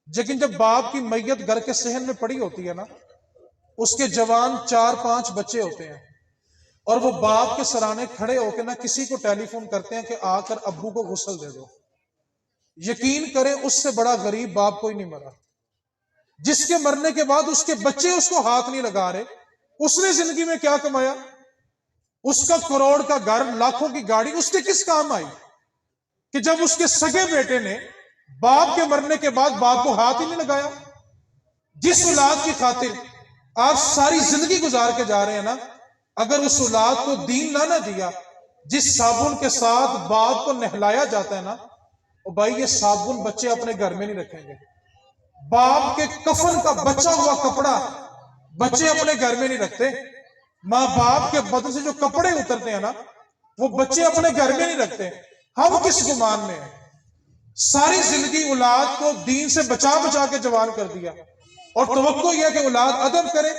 لیکن جب باپ کی میت گھر کے صحن میں پڑی ہوتی ہے نا، اس کے جوان 4-5 بچے ہوتے ہیں، اور وہ باپ کے سرانے کھڑے ہو کے نا کسی کو ٹیلی فون کرتے ہیں کہ آ کر ابو کو غسل دے دو۔ یقین کریں اس سے بڑا غریب باپ کوئی نہیں مرا، جس کے مرنے کے بعد اس کے بچے اس کو ہاتھ نہیں لگا رہے۔ اس نے زندگی میں کیا کمایا؟ اس کا کروڑ کا گھر، لاکھوں کی گاڑی اس کے کس کام آئی کہ جب اس کے سگے بیٹے نے باپ کے مرنے کے بعد باپ کو ہاتھ ہی نہیں لگایا؟ جس اولاد کی خاطر آپ ساری زندگی گزار کے جا رہے ہیں نا، اگر اس اولاد کو دین نہ دیا، جس صابن کے ساتھ باپ کو نہلایا جاتا ہے نا، اور بھائی یہ صابن بچے اپنے گھر میں نہیں رکھیں گے، باپ کے کفن کا بچا ہوا کپڑا بچے اپنے گھر میں نہیں رکھتے، ماں باپ کے بدن سے جو کپڑے اترتے ہیں نا وہ بچے اپنے گھر میں نہیں رکھتے۔ ہم کس گمان میں ہیں؟ ساری زندگی اولاد کو دین سے بچا بچا کے جوان کر دیا، اور توقع یہ کہ اولاد ادب کرے،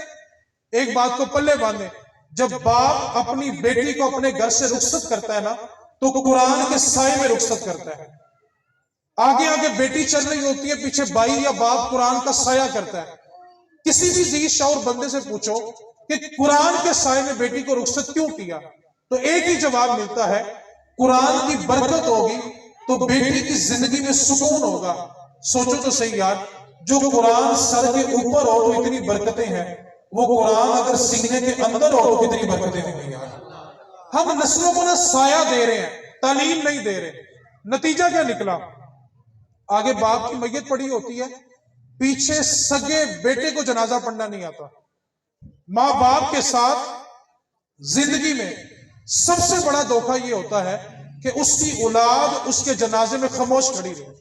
ایک بات کو پلے باندھے۔ جب باپ اپنی بیٹی کو اپنے گھر سے رخصت کرتا ہے نا تو قرآن کے سائے میں رخصت کرتا ہے۔ آگے آگے بیٹی چل رہی ہوتی ہے، پیچھے بھائی یا باپ قرآن کا سایہ کرتا ہے۔ کسی بھی ذی شعور بندے سے پوچھو کہ قرآن کے سائے میں بیٹی کو رخصت کیوں کیا، تو ایک ہی جواب ملتا ہے، قرآن کی برکت ہوگی تو بیٹی کی زندگی میں سکون ہوگا۔ سوچو تو صحیح یار، جو قرآن سر کے اوپر ہو تو اتنی برکتیں ہیں، وہ قرآن اگر سینے کے اندر ہو تو کتنی برکتیں ہوں گی یار۔ ہم نسلوں کو نہ سایہ دے رہے ہیں، تعلیم نہیں دے رہے، نتیجہ کیا نکلا؟ آگے باپ کی میت پڑی ہوتی ہے، پیچھے سگے بیٹے کو جنازہ پڑھنا نہیں آتا۔ ماں باپ کے ساتھ زندگی میں سب سے بڑا دھوکہ یہ ہوتا ہے کہ اس کی اولاد اس کے جنازے میں خاموش کھڑی رہے۔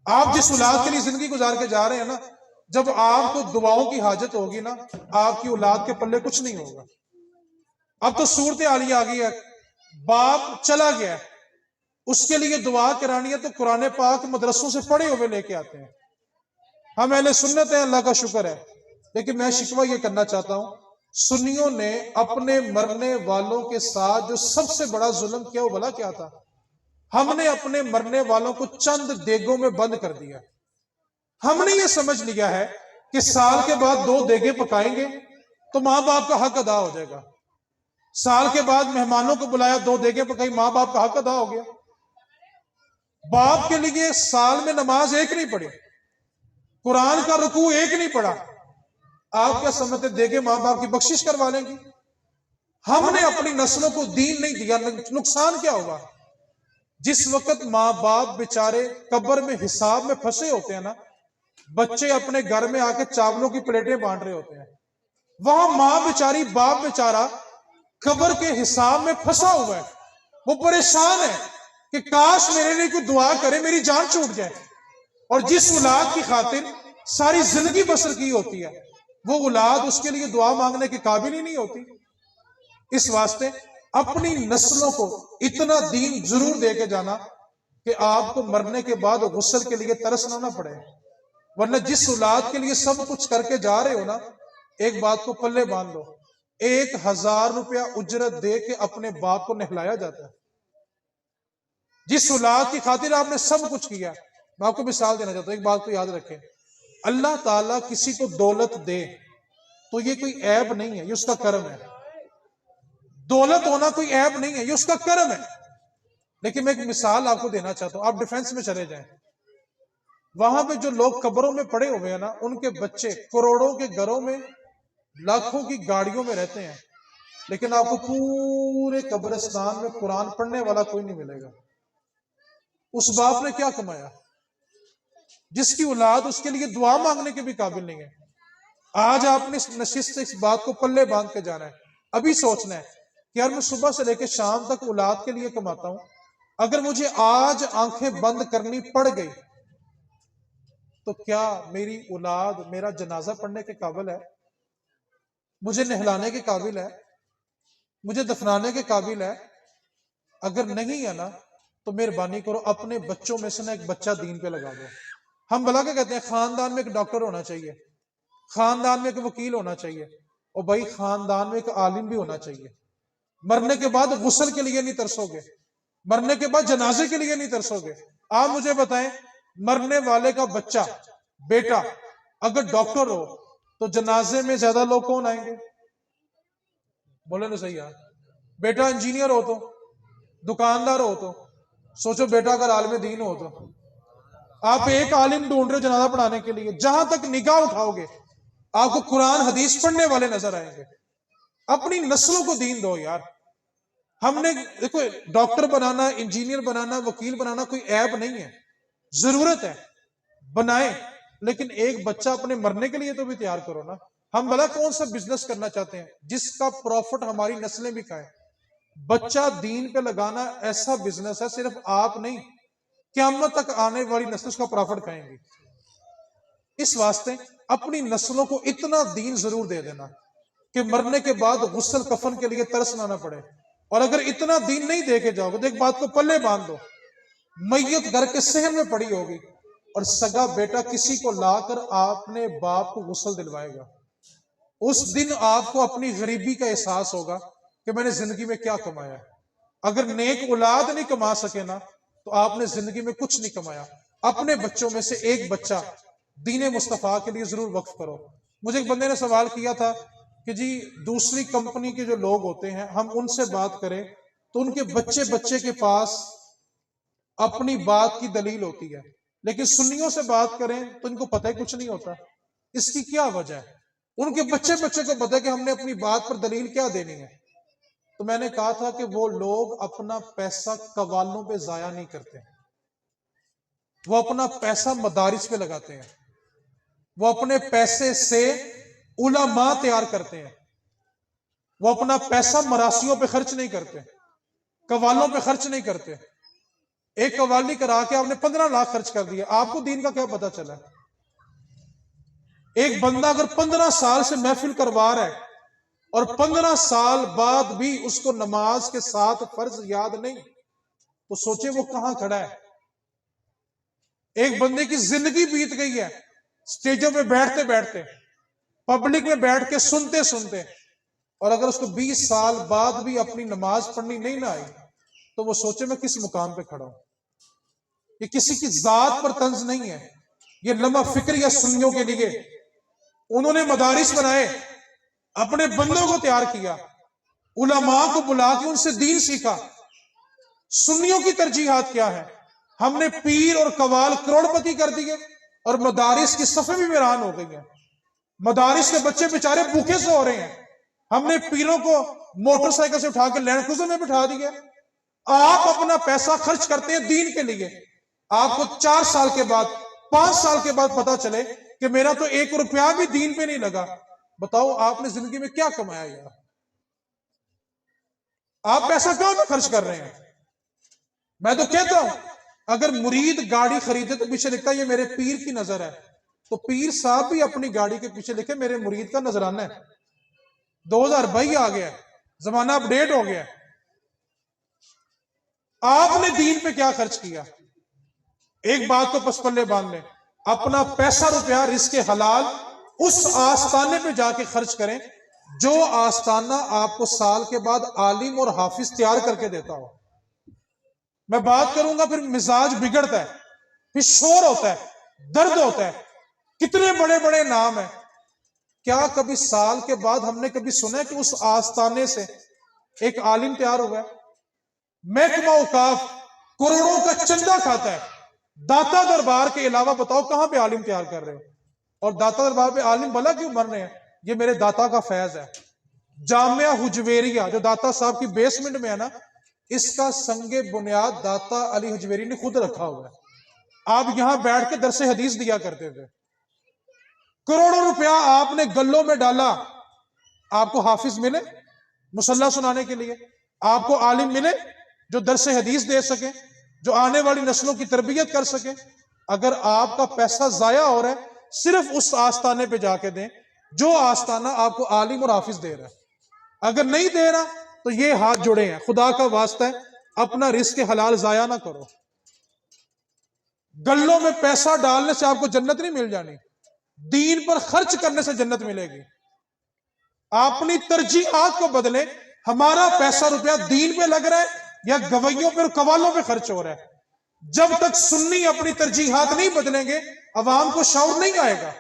آپ جس اولاد کے لیے زندگی گزار کے جا رہے ہیں نا، جب آپ کو دعاؤں کی حاجت ہوگی نا، آپ کی اولاد کے پلے کچھ نہیں ہوگا۔ اب تو صورتحال یہ آ گئی ہے، باپ چلا گیا ہے، اس کے لیے دعا کرانی ہے تو قرآن پاک مدرسوں سے پڑھے ہوئے لے کے آتے ہیں۔ ہم اہل سنت ہیں، اللہ کا شکر ہے، لیکن میں شکوہ یہ کرنا چاہتا ہوں، سنیوں نے اپنے مرنے والوں کے ساتھ جو سب سے بڑا ظلم کیا وہ بھلا کیا تھا؟ ہم نے اپنے مرنے والوں کو چند دیگوں میں بند کر دیا۔ ہم نے یہ سمجھ لیا ہے کہ سال کے بعد 2 دیگیں پکائیں گے تو ماں باپ کا حق ادا ہو جائے گا۔ سال کے بعد مہمانوں کو بلایا، 2 دیگیں پکائی، ماں باپ کا حق ادا ہو گیا۔ باپ کے لیے سال میں نماز ایک نہیں پڑھی، قرآن کا رکوع ایک نہیں پڑھا، آپ کیا سمجھتے دیگیں ماں باپ کی بخشش کروا لیں گی؟ ہم نے اپنی نسلوں کو دین نہیں دیا، نقصان کیا ہوگا؟ جس وقت ماں باپ بیچارے قبر میں حساب میں پھنسے ہوتے ہیں نا، بچے اپنے گھر میں آ کے چاولوں کی پلیٹیں بانٹ رہے ہوتے ہیں، وہاں ماں بیچاری، باپ بیچارہ قبر کے حساب میں پھنسا ہوا ہے، وہ پریشان ہے کہ کاش میرے لیے کوئی دعا کرے، میری جان چھوٹ جائے۔ اور جس اولاد کی خاطر ساری زندگی بسر کی ہوتی ہے، وہ اولاد اس کے لیے دعا مانگنے کے قابل ہی نہیں ہوتی۔ اس واسطے اپنی نسلوں کو اتنا دین ضرور دے کے جانا کہ آپ کو مرنے کے بعد غسل کے لیے ترسنا نہ پڑے، ورنہ جس اولاد کے لیے سب کچھ کر کے جا رہے ہو نا، ایک بات کو پلے باندھ لو، 1000 روپیہ اجرت دے کے اپنے باپ کو نہلایا جاتا ہے۔ جس اولاد کی خاطر آپ نے سب کچھ کیا، میں آپ کو مثال دینا چاہتا ہوں، ایک بات کو یاد رکھیں، اللہ تعالیٰ کسی کو دولت دے تو یہ کوئی عیب نہیں ہے، یہ اس کا کرم ہے۔ دولت ہونا کوئی عیب نہیں ہے، یہ اس کا کرم ہے۔ لیکن میں ایک مثال آپ کو دینا چاہتا ہوں، آپ ڈیفنس میں چلے جائیں، وہاں پہ جو لوگ قبروں میں پڑے ہوئے ہیں نا، ان کے بچے کروڑوں کے گھروں میں، لاکھوں کی گاڑیوں میں رہتے ہیں، لیکن آپ کو پورے قبرستان میں قرآن پڑھنے والا کوئی نہیں ملے گا۔ اس باپ نے کیا کمایا جس کی اولاد اس کے لیے دعا مانگنے کے بھی قابل نہیں ہے؟ آج آپ نے اس نشست سے اس بات کو پلے باندھ کے جانا ہے، ابھی سوچنا ہے کہ یار میں صبح سے لے کے شام تک اولاد کے لیے کماتا ہوں، اگر مجھے آج آنکھیں بند کرنی پڑ گئی تو کیا میری اولاد میرا جنازہ پڑھنے کے قابل ہے؟ مجھے نہلانے کے قابل ہے؟ مجھے دفنانے کے قابل ہے؟ اگر نہیں ہے نا تو مہربانی کرو اپنے بچوں میں سے نا ایک بچہ دین پہ لگا دو۔ ہم بلا کے کہتے ہیں خاندان میں ایک ڈاکٹر ہونا چاہیے، خاندان میں ایک وکیل ہونا چاہیے، اور بھائی خاندان میں ایک عالم بھی ہونا چاہیے۔ مرنے کے بعد غسل کے لیے نہیں ترسو گے، مرنے کے بعد جنازے کے لیے نہیں ترسو گے۔ آپ مجھے بتائیں، مرنے والے کا بچہ، بیٹا اگر ڈاکٹر ہو تو جنازے میں زیادہ لوگ کون آئیں گے؟ بولے نا صحیح ہے۔ بیٹا انجینئر ہو تو، دکاندار ہو تو، سوچو بیٹا اگر عالم دین ہو تو آپ ایک عالم ڈھونڈ رہے ہو جنازہ پڑھانے کے لیے، جہاں تک نگاہ اٹھاؤ گے آپ کو قرآن حدیث پڑھنے والے نظر آئیں گے۔ اپنی نسلوں کو دین دو یار۔ ہم نے دیکھو، ڈاکٹر بنانا، انجینئر بنانا، وکیل بنانا کوئی عیب نہیں ہے، ضرورت ہے، بنائیں، لیکن ایک بچہ اپنے مرنے کے لیے تو بھی تیار کرو نا۔ ہم بھلا کون سا بزنس کرنا چاہتے ہیں جس کا پروفٹ ہماری نسلیں بھی کھائیں؟ بچہ دین پہ لگانا ایسا بزنس ہے، صرف آپ نہیں، قیامت تک آنے والی نسل اس کا پرافٹ کھائیں گی۔ اس واسطے اپنی نسلوں کو اتنا دین ضرور دے دینا کہ مرنے کے بعد غسل کفن کے لیے ترسنا نہ پڑے۔ اور اگر اتنا دین نہیں دے کے جاؤ گے تو ایک بات کو پلے باندھ دو، میت گھر کے صحن میں پڑی ہوگی اور سگا بیٹا کسی کو لا کر اپنے باپ کو غسل دلوائے گا، اس دن آپ کو اپنی غریبی کا احساس ہوگا کہ میں نے زندگی میں کیا کمایا ہے۔ اگر نیک اولاد نہیں کما سکے نا تو آپ نے زندگی میں کچھ نہیں کمایا۔ اپنے بچوں میں سے ایک بچہ دین مصطفیٰ کے لیے ضرور وقف کرو۔ مجھے ایک بندے نے سوال کیا تھا کہ جی دوسری کمپنی کے جو لوگ ہوتے ہیں ہم ان سے بات کریں تو ان کے بچے کے پاس اپنی بات کی دلیل ہوتی ہے، لیکن سنیوں سے بات کریں تو ان کو پتہ ہی کچھ نہیں ہوتا۔ اس کی کیا وجہ ہے؟ ان کے بچے کو پتہ ہے کہ ہم نے اپنی بات پر دلیل کیا دینی ہے۔ تو میں نے کہا تھا کہ وہ لوگ اپنا پیسہ قوالوں پہ ضائع نہیں کرتے، وہ اپنا پیسہ مدارس پہ لگاتے ہیں، وہ اپنے پیسے سے علماء تیار کرتے ہیں، وہ اپنا پیسہ مراسیوں پہ خرچ نہیں کرتے، قوالوں پہ خرچ نہیں کرتے۔ ایک قوالی کرا کے آپ نے 15 لاکھ خرچ کر دیا، آپ کو دین کا کیا پتہ چلا؟ ایک بندہ اگر 15 سال سے محفل کروا رہا ہے اور 15 سال بعد بھی اس کو نماز کے ساتھ فرض یاد نہیں تو سوچے وہ کہاں کھڑا ہے۔ ایک بندے کی زندگی بیت گئی ہے سٹیجوں پہ بیٹھتے بیٹھتے، پبلک میں بیٹھ کے سنتے سنتے، اور اگر اس کو 20 سال بعد بھی اپنی نماز پڑھنی نہیں نہ آئی تو وہ سوچے میں کس مقام پہ کھڑا ہوں۔ یہ کسی کی ذات پر طنز نہیں ہے، یہ لمحہ فکریہ سنیوں کے لیے انہوں نے مدارس بنائے، اپنے بندوں کو تیار کیا، علماء کو بلا کے ان سے دین سیکھا۔ سنیوں کی ترجیحات کیا ہے؟ ہم نے پیر اور قوال کروڑ پتی کر دیے اور مدارس کی صفیں بھی ویران ہو گئی ہیں، مدارس کے بچے بیچارے بھوکے سے ہو رہے ہیں۔ ہم نے پیروں کو موٹر سائیکل سے اٹھا کے لینڈ کروزر میں بٹھا دیا۔ آپ اپنا پیسہ خرچ کرتے ہیں دین کے لیے، آپ کو 4 سال کے بعد 5 سال کے بعد پتا چلے کہ میرا تو 1 روپیہ بھی دین پہ نہیں لگا۔ بتاؤ آپ نے زندگی میں کیا کمایا یار؟ آپ پیسہ کہاں پہ خرچ کر رہے ہیں؟ میں تو کہتا ہوں اگر مرید گاڑی خریدے تو پیچھے لکھتا ہے یہ میرے پیر کی نظر ہے، تو پیر صاحب بھی اپنی گاڑی کے پیچھے لکھے میرے مرید کا نظرانہ ہے۔ 2022 آ گیا ہے، زمانہ اپ ڈیٹ ہو گیا ہے۔ آپ نے دین پہ کیا خرچ کیا؟ ایک بات کو پس پلے باندھ لیں، اپنا پیسہ روپیہ رزق حلال اس آستانے پہ جا کے خرچ کریں جو آستانہ آپ کو سال کے بعد عالم اور حافظ تیار کر کے دیتا ہو۔ میں بات کروں گا پھر مزاج بگڑتا ہے، پھر شور ہوتا ہے، درد ہوتا ہے، کتنے بڑے بڑے نام ہیں۔ کیا کبھی سال کے بعد ہم نے کبھی سنا ہے کہ اس آستانے سے ایک عالم تیار ہوا ہے؟ محکمہ اوقاف کروڑوں کا چندہ کھاتا ہے، داتا دربار کے علاوہ بتاؤ کہاں پہ عالم تیار کر رہے ہو؟ اور داتا دربار پہ عالم بھلا کیوں بن رہے ہیں؟ یہ میرے داتا کا فیض ہے۔ جامعہ حجویریہ جو داتا صاحب کی بیسمنٹ میں ہے نا، اس کا سنگ بنیاد داتا علی حجویری نے خود رکھا ہوا ہے۔ آپ یہاں بیٹھ کے درس حدیث دیا کرتے تھے، کروڑوں روپیہ آپ نے گلوں میں ڈالا، آپ کو حافظ ملے مصلی سنانے کے لیے، آپ کو عالم ملے جو درس حدیث دے سکے، جو آنے والی نسلوں کی تربیت کر سکے۔ اگر آپ کا پیسہ ضائع ہو رہا ہے صرف اس آستانے پہ جا کے دیں جو آستانہ آپ کو عالم اور حافظ دے رہا ہے۔ اگر نہیں دے رہا تو یہ ہاتھ جڑے ہیں، خدا کا واسطہ ہے اپنا رزق حلال ضائع نہ کرو۔ گلوں میں پیسہ ڈالنے سے آپ کو جنت نہیں مل جانی، دین پر خرچ کرنے سے جنت ملے گی۔ اپنی ترجیحات کو بدلیں، ہمارا پیسہ روپیہ دین پہ لگ رہا ہے یا گویوں پہ اور قوالوں پہ خرچ ہو رہا ہے؟ جب تک سنی اپنی ترجیحات نہیں بدلیں گے عوام کو شعور نہیں آئے گا۔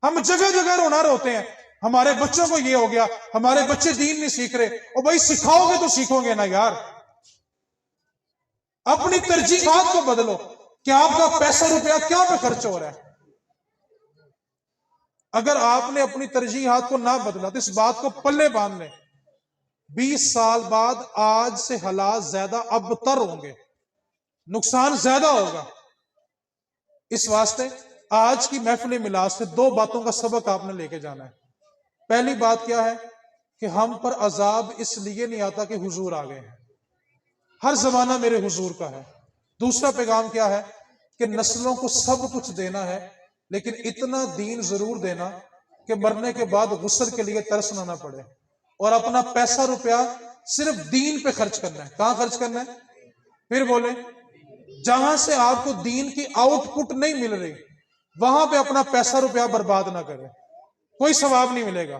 ہم جگہ جگہ رونا روتے ہیں ہمارے بچوں کو یہ ہو گیا، ہمارے بچے دین نہیں سیکھ رہے۔ اور بھائی سکھاؤ گے تو سیکھو گے نا یار۔ اپنی ترجیحات کو بدلو کہ آپ کا پیسہ روپیہ کیا پہ خرچ ہو رہا ہے۔ اگر آپ نے اپنی ترجیحات کو نہ بدلا تو اس بات کو پلے باندھ لیں، 20 سال بعد آج سے حالات زیادہ ابتر ہوں گے، نقصان زیادہ ہوگا۔ اس واسطے آج کی محفل میلاد سے 2 باتوں کا سبق آپ نے لے کے جانا ہے۔ پہلی بات کیا ہے کہ ہم پر عذاب اس لیے نہیں آتا کہ حضور آ گئے ہیں، ہر زمانہ میرے حضور کا ہے۔ دوسرا پیغام کیا ہے کہ نسلوں کو سب کچھ دینا ہے، لیکن اتنا دین ضرور دینا کہ مرنے کے بعد غسل کے لیے ترسنا نہ پڑے، اور اپنا پیسہ روپیہ صرف دین پہ خرچ کرنا ہے۔ کہاں خرچ کرنا ہے؟ پھر بولیں، جہاں سے آپ کو دین کی آؤٹ پٹ نہیں مل رہی وہاں پہ اپنا پیسہ روپیہ برباد نہ کریں، کوئی ثواب نہیں ملے گا۔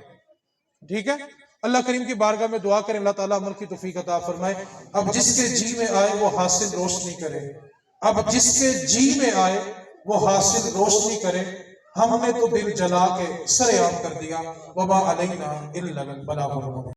ٹھیک ہے؟ اللہ کریم کی بارگاہ میں دعا کریں اللہ تعالیٰ عمل کی توفیق عطا فرمائے۔ اب جس کے جی میں آئے وہ حاصل روشنی کرے، اب جس کے جی میں آئے وہ حاصل روشنی کرے۔ ہم نے تو دل جلا کے سر عام کر دیا، وما علینا الا البلاغ المبین۔